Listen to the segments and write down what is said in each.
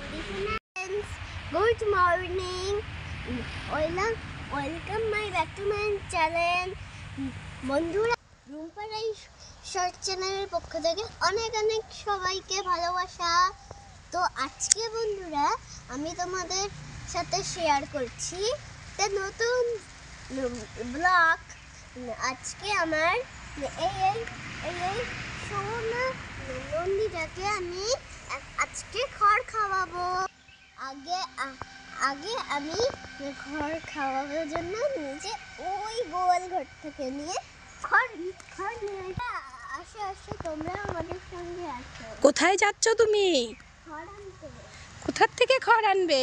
Good morning. Welcome back to my channel. বন্ধুরা, রুম্পার এই short চ্যানেলের পক্ষ থেকে অনেক অনেক সবাইকে ভালোবাসা। তো আজকে বন্ধুরা আমি তোমাদের সাথে শেয়ার করছি একটা নতুন ব্লগ। আজকে আমার এই সোনা নন্দীটাকে আমি আজকে খড় খাওয়াবো। আগে আমি খড় খাওয়ানোর জন্য নিজে ওই গোয়াল ঘর থেকে নিয়ে খড় নিয়ে আসো তোমরা আমাদের সঙ্গে আসো। কোথায় যাচ্ছ তুমি? খড় আনতে। কোথার থেকে খড় আনবে?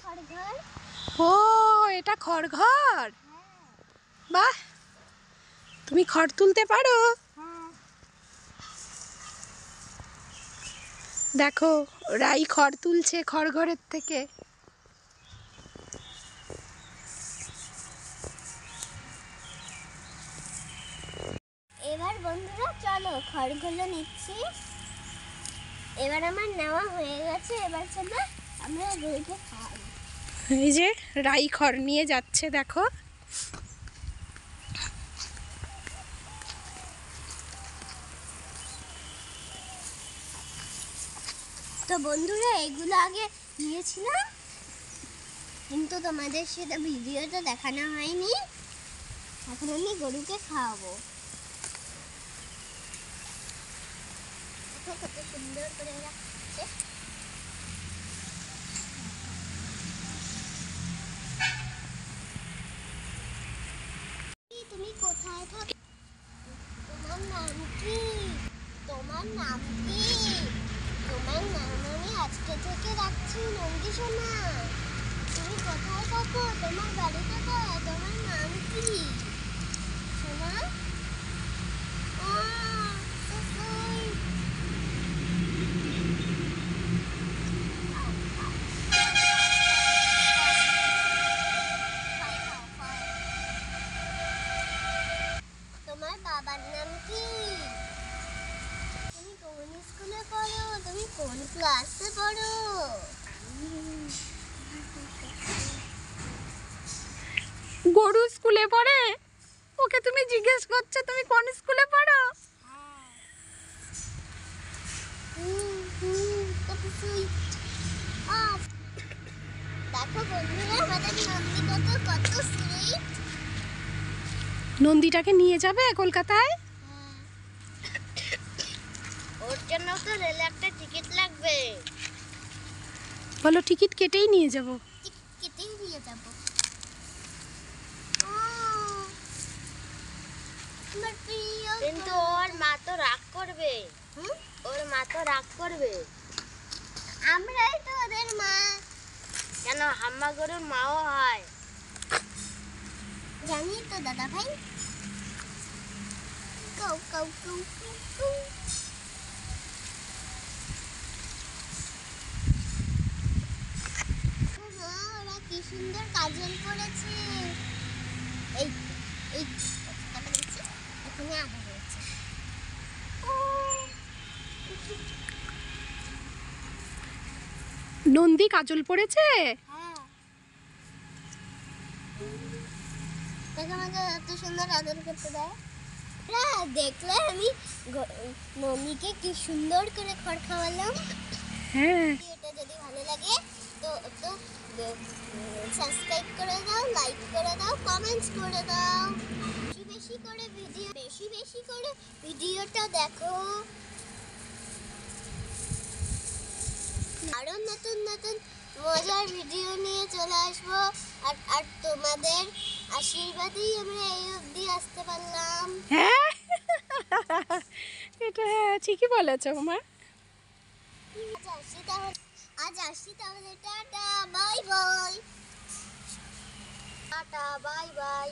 খড় ঘর। ও, এটা খড় ঘর। বাহ, তুমি খড় তুলতে পারো? দেখো, রাই খড় তুলছে খড় ঘরের থেকে। এবার বন্ধুরা চলো খড়গুলো নিচ্ছি। এবার আমার নেওয়া হয়ে গেছে, এবার চলো আমরা গরুকে খাওয়াবো। এই যে রাই খড় নিয়ে যাচ্ছে, দেখো। তো বন্ধুরা এগুলো আগে নিয়েছিলাম, কিন্তু তোমাদের সেটা ভিডিওটা দেখানো হয়নি। এখন আমি গরুকে খাওয়াবো। কত সুন্দর করে রাখছে। তুমি কোথায় থাকো? তোমার নাম কি? তোমার নাম কি? তোমার নাম আমি আজকে থেকে রাখছি নন্দী সোনা। তুমি কোথায় থাকো? তোমার বাড়ি কোথায়? তোমার নাম কি সোনা? তোমার বাবার নাম কি? তুমি কোন স্কুলে পড়ো? তুমি কোন ক্লাসে পড়ো? গরু স্কুলে পড়ে? ওকে তুমি জিজ্ঞেস করছো তুমি কোন স্কুলে পড়ো? দেখো বন্ধুরা আমাদের নন্দী কত সুইট। নন্দীটাকে নিয়ে যাবে কলকাতায়? ওর জন্য তো রেলে একটা টিকিট লাগবে। বলো টিকিট কেটেই নিয়ে যাব। কেটেই নিয়ে যাব। কিন্তু ওর মা তো রাগ করবে। ওর মা তো রাগ করবে। আমরাই তো ওদের মা। কেন, হাম্মা গরুর মাও হয়। জানি তো দাদা ভাই। Cow cow cow cow. ওরা কি সুন্দর কাজল করেছে। এই এখানে আগে রয়েছে। নন্দী কাজল পড়েছে? হ্যাঁ, আমাকে এত সুন্দর আদর করতে দেয়। দেখলে আমি নন্দীকে কি সুন্দর করে খড় খাওয়ালাম। হ্যাঁ, এটা যদি ভালো লাগে তো সাবস্ক্রাইব করে দাও, লাইক করে দাও, কমেন্টস করে দাও। বেশি করে ভিডিওটা দেখো। আরো নতুন মজার ভিডিও নিয়ে চলে আসবো। আর তোমাদের আশীর্বাদেই আমরা এই অবধি আসতে পারলাম। হ্যাঁ, এটা ঠিকই বলেছো মা। আজ আসি তাহলে। Tata bye bye.